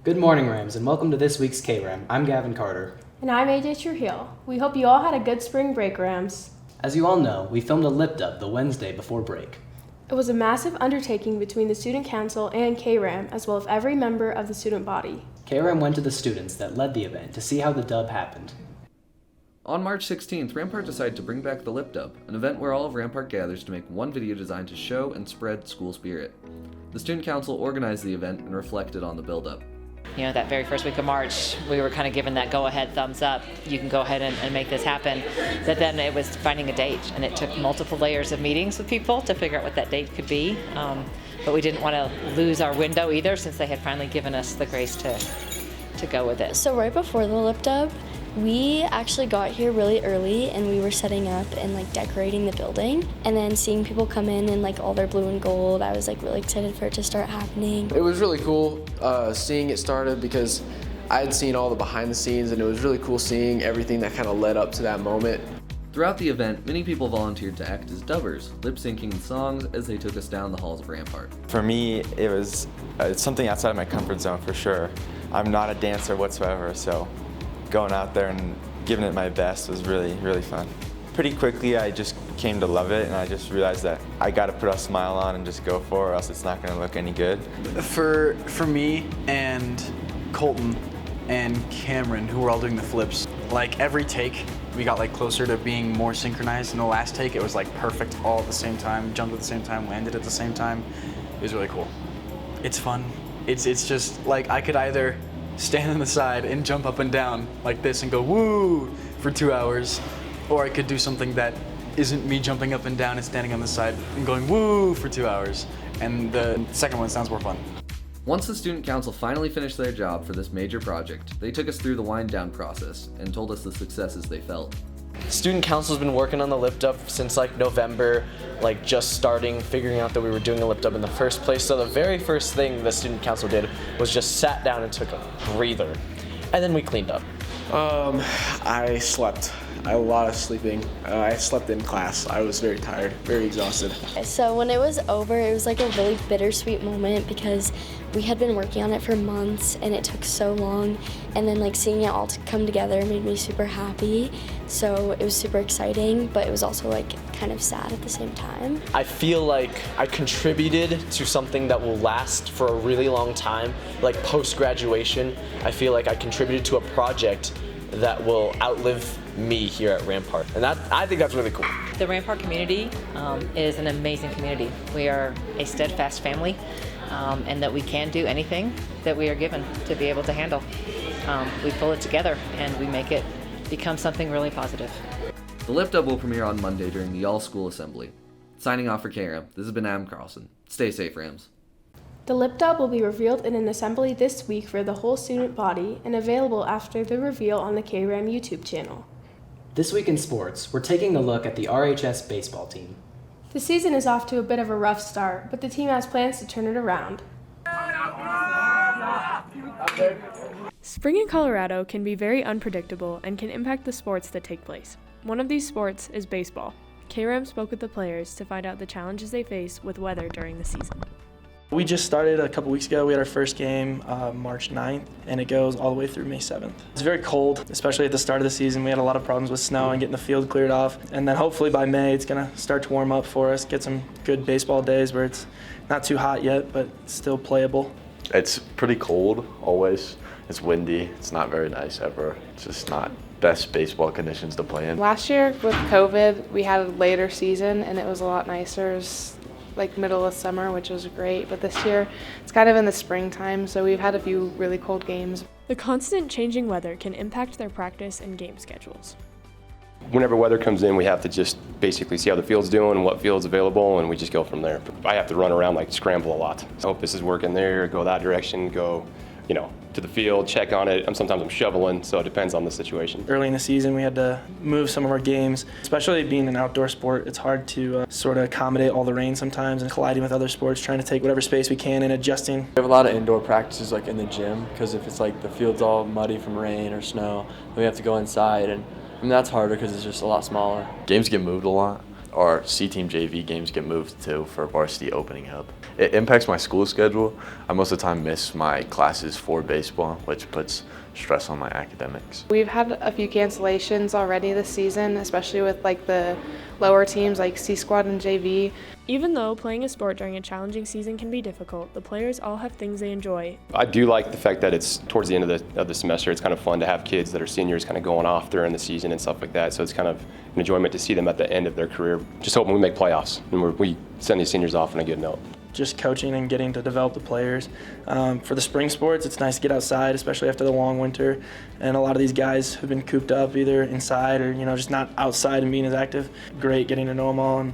Good morning, Rams, and welcome to this week's K-Ram. I'm Gavin Carter. And I'm AJ Trujillo. We hope you all had a good spring break, Rams. As you all know, we filmed a lip-dub the Wednesday before break. It was a massive undertaking between the Student Council and K-Ram, as well as every member of the student body. K-Ram went to the students that led the event to see how the dub happened. On March 16th, Rampart decided to bring back the Lip Dub, an event where all of Rampart gathers to make one video designed to show and spread school spirit. The Student Council organized the event and reflected on the build-up. You know, that very first week of March, we were kind of given that go-ahead thumbs up. You can go ahead and make this happen. But then it was finding a date, and it took multiple layers of meetings with people to figure out what that date could be. But we didn't want to lose our window either, since they had finally given us the grace to go with it. So right before the lip dub, we actually got here really early and we were setting up and decorating the building, and then seeing people come in all their blue and gold, I was really excited for it to start happening. It was really cool seeing it started because I had seen all the behind the scenes, and it was really cool seeing everything that kind of led up to that moment. Throughout the event, many people volunteered to act as dubbers, lip-syncing songs as they took us down the halls of Rampart. For me, it's something outside of my comfort zone for sure. I'm not a dancer whatsoever, so going out there and giving it my best was really, really fun. Pretty quickly, I just came to love it, and I just realized that I got to put a smile on and just go for it, or else it's not going to look any good. For me and Colton and Cameron, who were all doing the flips, every take, we got closer to being more synchronized. In the last take, it was perfect all at the same time, jumped at the same time, landed at the same time. It was really cool. It's fun. It's just I could either stand on the side and jump up and down like this and go woo for 2 hours, or I could do something that isn't me jumping up and down and standing on the side and going woo for 2 hours. And the second one sounds more fun. Once the Student Council finally finished their job for this major project, they took us through the wind-down process and told us the successes they felt. Student Council's been working on the lip dub since November, just starting, figuring out that we were doing a lip dub in the first place. So the very first thing the Student Council did was just sat down and took a breather, and then we cleaned up. I slept. A lot of sleeping. I slept in class. I was very tired, very exhausted. So when it was over, it was a really bittersweet moment because we had been working on it for months and it took so long, and then seeing it all come together made me super happy. So it was super exciting, but it was also kind of sad at the same time. I feel like I contributed to something that will last for a really long time. Post-graduation, I feel like I contributed to a project that will outlive me here at Rampart, and I think that's really cool. The Rampart community is an amazing community. We are a steadfast family, and that we can do anything that we are given to be able to handle. We pull it together and we make it become something really positive. The Lip Dub will premiere on Monday during the all-school assembly. Signing off for Kram, this has been Adam Carlson. Stay safe, Rams. The lip dub will be revealed in an assembly this week for the whole student body and available after the reveal on the K-Ram YouTube channel. This week in sports, we're taking a look at the RHS baseball team. The season is off to a bit of a rough start, but the team has plans to turn it around. Spring in Colorado can be very unpredictable and can impact the sports that take place. One of these sports is baseball. K-Ram spoke with the players to find out the challenges they face with weather during the season. We just started a couple weeks ago. We had our first game March 9th, and it goes all the way through May 7th. It's very cold, especially at the start of the season. We had a lot of problems with snow and getting the field cleared off. And then hopefully by May, it's going to start to warm up for us, get some good baseball days where it's not too hot yet, but still playable. It's pretty cold always. It's windy. It's not very nice ever. It's just not best baseball conditions to play in. Last year with COVID, we had a later season and it was a lot nicer. It was middle of summer, which was great, but this year it's kind of in the springtime, so we've had a few really cold games. The constant changing weather can impact their practice and game schedules. Whenever weather comes in, we have to just basically see how the field's doing, what field's available, and we just go from there. I have to run around, scramble a lot. I hope this is working there, go that direction, go, to the field, check on it. Sometimes I'm shoveling, so it depends on the situation. Early in the season, we had to move some of our games. Especially being an outdoor sport, it's hard to sort of accommodate all the rain sometimes and colliding with other sports, trying to take whatever space we can and adjusting. We have a lot of indoor practices in the gym, because if it's the field's all muddy from rain or snow, then we have to go inside, and that's harder because it's just a lot smaller. Games get moved a lot. our C-Team JV games get moved too for varsity opening up. It impacts my school schedule. I most of the time miss my classes for baseball, which puts stress on my academics. We've had a few cancellations already this season, especially with like the lower teams like C Squad and JV. Even though playing a sport during a challenging season can be difficult, the players all have things they enjoy. I do like the fact that it's towards the end of the semester. It's kind of fun to have kids that are seniors kind of going off during the season and stuff like that. So it's kind of an enjoyment to see them at the end of their career. Just hoping we make playoffs and we send these seniors off on a good note. Just coaching and getting to develop the players. For the spring sports, it's nice to get outside, especially after the long winter. And a lot of these guys have been cooped up either inside or just not outside and being as active. Great getting to know them all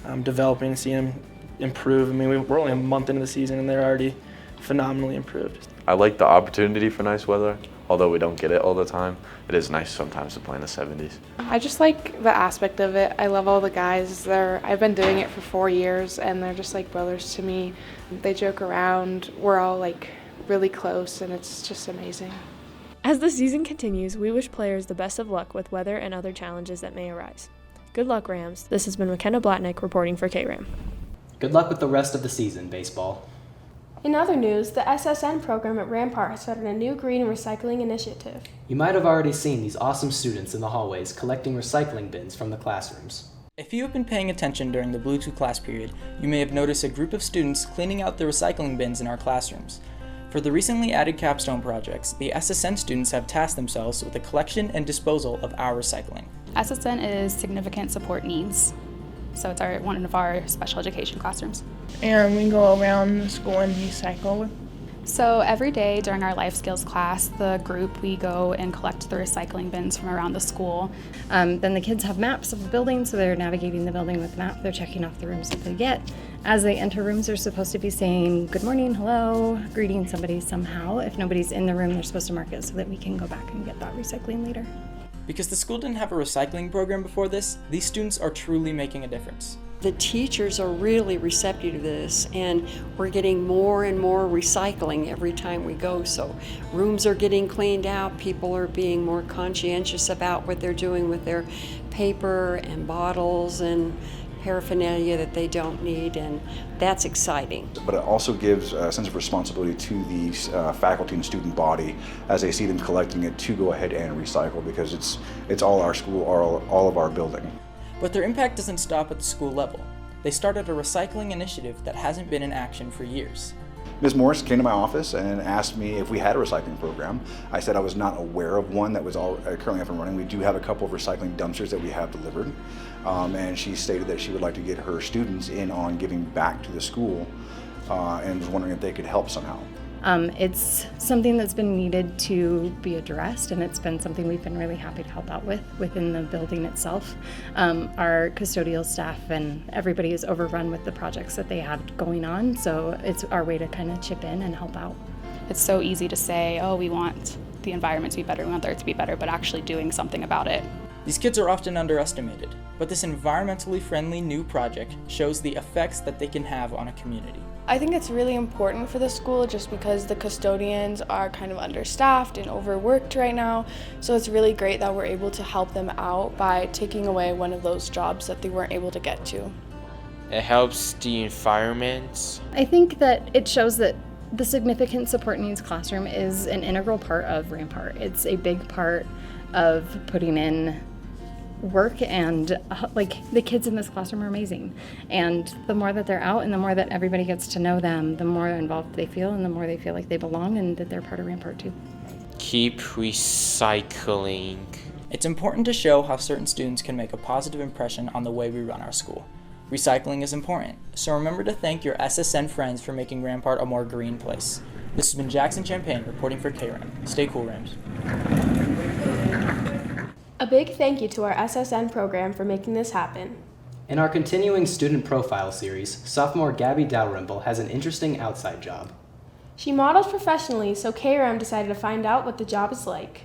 and developing and seeing them improve. I mean, we're only a month into the season and they're already phenomenally improved. I like the opportunity for nice weather, although we don't get it all the time. It is nice sometimes to play in the 70s. I just like the aspect of it. I love all the guys. I've been doing it for 4 years and they're just like brothers to me. They joke around. We're all like really close and it's just amazing. As the season continues, we wish players the best of luck with weather and other challenges that may arise. Good luck, Rams. This has been McKenna Blatnick reporting for KRAM. Good luck with the rest of the season, baseball. In other news, the SSN program at Rampart has started a new green recycling initiative. You might have already seen these awesome students in the hallways collecting recycling bins from the classrooms. If you have been paying attention during the Blue 2 class period, you may have noticed a group of students cleaning out the recycling bins in our classrooms. For the recently added capstone projects, the SSN students have tasked themselves with the collection and disposal of our recycling. SSN is significant support needs, so it's one of our special education classrooms. And we go around the school and recycle. So every day during our life skills class, the group, we go and collect the recycling bins from around the school. Then the kids have maps of the building, so they're navigating the building with the map. They're checking off the rooms that they get. As they enter rooms, they're supposed to be saying good morning, hello, greeting somebody somehow. If nobody's in the room, they're supposed to mark it so that we can go back and get that recycling later. Because the school didn't have a recycling program before this, these students are truly making a difference. The teachers are really receptive to this, and we're getting more and more recycling every time we go. So rooms are getting cleaned out, people are being more conscientious about what they're doing with their paper and bottles and paraphernalia that they don't need, and that's exciting. But it also gives a sense of responsibility to the faculty and student body as they see them collecting it to go ahead and recycle, because it's all our school, all of our building. But their impact doesn't stop at the school level. They started a recycling initiative that hasn't been in action for years. Ms. Morris came to my office and asked me if we had a recycling program. I said I was not aware of one that was currently up and running. We do have a couple of recycling dumpsters that we have delivered. And she stated that she would like to get her students in on giving back to the school and was wondering if they could help somehow. It's something that's been needed to be addressed, and it's been something we've been really happy to help out with within the building itself. Our custodial staff and everybody is overrun with the projects that they had going on, so it's our way to kind of chip in and help out. It's so easy to say, oh, we want the environment to be better, we want the earth to be better, but actually doing something about it. These kids are often underestimated, but this environmentally friendly new project shows the effects that they can have on a community. I think it's really important for the school just because the custodians are kind of understaffed and overworked right now. So it's really great that we're able to help them out by taking away one of those jobs that they weren't able to get to. It helps the environment. I think that it shows that the significant support needs classroom is an integral part of Rampart. It's a big part of putting in work, and like the kids in this classroom are amazing, and the more that they're out and the more that everybody gets to know them, the more involved they feel and the more they feel like they belong and that they're part of Rampart too. Keep recycling. It's important to show how certain students can make a positive impression on the way we run our school. Recycling is important, so remember to thank your SSN friends for making Rampart a more green place. This has been Jackson Champagne reporting for KRAM. Stay cool, Rams. A big thank you to our SSN program for making this happen. In our continuing student profile series, sophomore Gabby Dalrymple has an interesting outside job. She models professionally, so KRAM decided to find out what the job is like.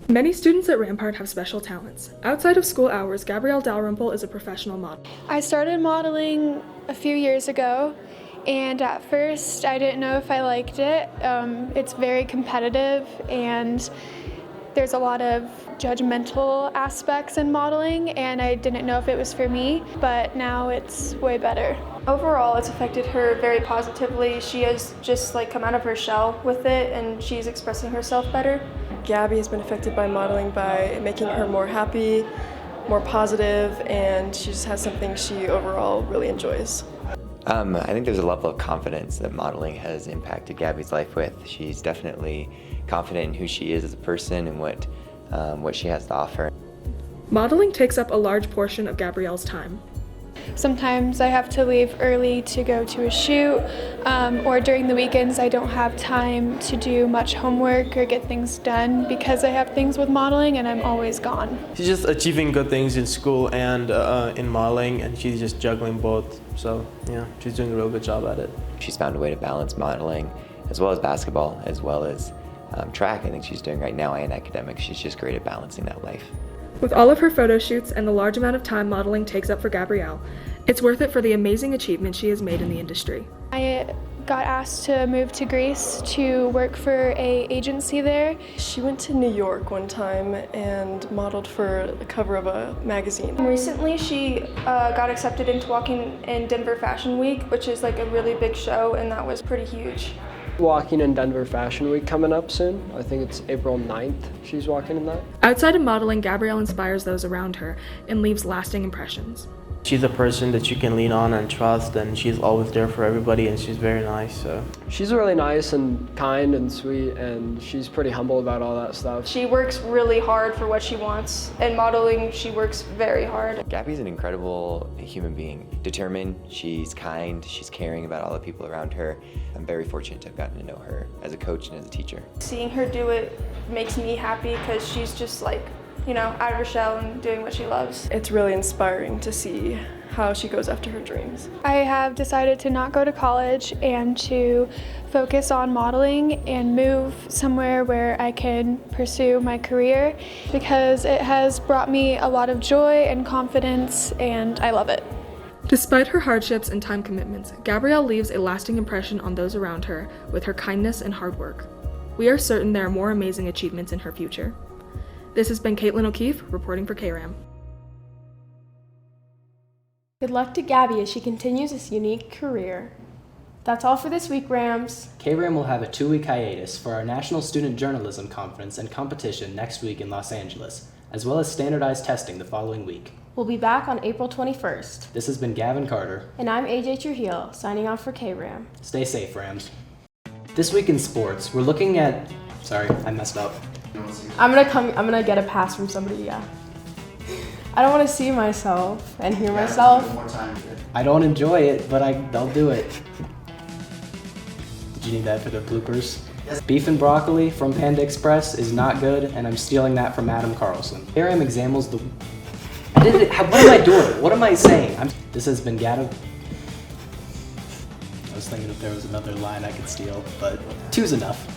Many students at Rampart have special talents. Outside of school hours, Gabrielle Dalrymple is a professional model. I started modeling a few years ago, and at first I didn't know if I liked it. It's very competitive, and There's a lot of judgmental aspects in modeling, and I didn't know if it was for me, but now it's way better. Overall, it's affected her very positively. She has just come out of her shell with it, and she's expressing herself better. Gabby has been affected by modeling by making her more happy, more positive, and she just has something she overall really enjoys. I think there's a level of confidence that modeling has impacted Gabby's life with. She's definitely confident in who she is as a person and what she has to offer. Modeling takes up a large portion of Gabrielle's time. Sometimes I have to leave early to go to a shoot, or during the weekends I don't have time to do much homework or get things done because I have things with modeling and I'm always gone. She's just achieving good things in school and in modeling, and she's just juggling both. So yeah, she's doing a real good job at it. She's found a way to balance modeling as well as basketball, as well as track. I think she's doing right now, and academics. She's just great at balancing that life. With all of her photo shoots and the large amount of time modeling takes up for Gabrielle, it's worth it for the amazing achievement she has made in the industry. I got asked to move to Greece to work for an agency there. She went to New York one time and modeled for the cover of a magazine. Recently, she got accepted into walking in Denver Fashion Week, which is a really big show, and that was pretty huge. Walking in Denver Fashion Week coming up soon. I think it's April 9th she's walking in that. Outside of modeling, Gabrielle inspires those around her and leaves lasting impressions. She's a person that you can lean on and trust, and she's always there for everybody, and she's very nice. So she's really nice and kind and sweet, and she's pretty humble about all that stuff. She works really hard for what she wants. In modeling, she works very hard. Gabby's an incredible human being. Determined, she's kind, she's caring about all the people around her. I'm very fortunate to have gotten to know her as a coach and as a teacher. Seeing her do it makes me happy because she's just out of her shell and doing what she loves. It's really inspiring to see how she goes after her dreams. I have decided to not go to college and to focus on modeling and move somewhere where I can pursue my career because it has brought me a lot of joy and confidence, and I love it. Despite her hardships and time commitments, Gabrielle leaves a lasting impression on those around her with her kindness and hard work. We are certain there are more amazing achievements in her future. This has been Caitlin O'Keefe reporting for Kram. Good luck to Gabby as she continues this unique career. That's all for this week, Rams. Kram will have a 2-week hiatus for our National Student Journalism Conference and competition next week in Los Angeles, as well as standardized testing the following week. We'll be back on April 21st. This has been Gavin Carter. And I'm AJ Trujillo, signing off for Kram. Stay safe, Rams. This week in sports, we're looking at... Sorry, I messed up. I'm gonna get a pass from somebody, yeah. I don't want to see myself and hear myself. I don't enjoy it, but they'll do it. Did you need that for the bloopers? Yes. Beef and broccoli from Panda Express is not good, and I'm stealing that from Adam Carlson. Kram examines the... What am I doing? What am I saying? This has been Gavin... I was thinking if there was another line I could steal, but 2's enough.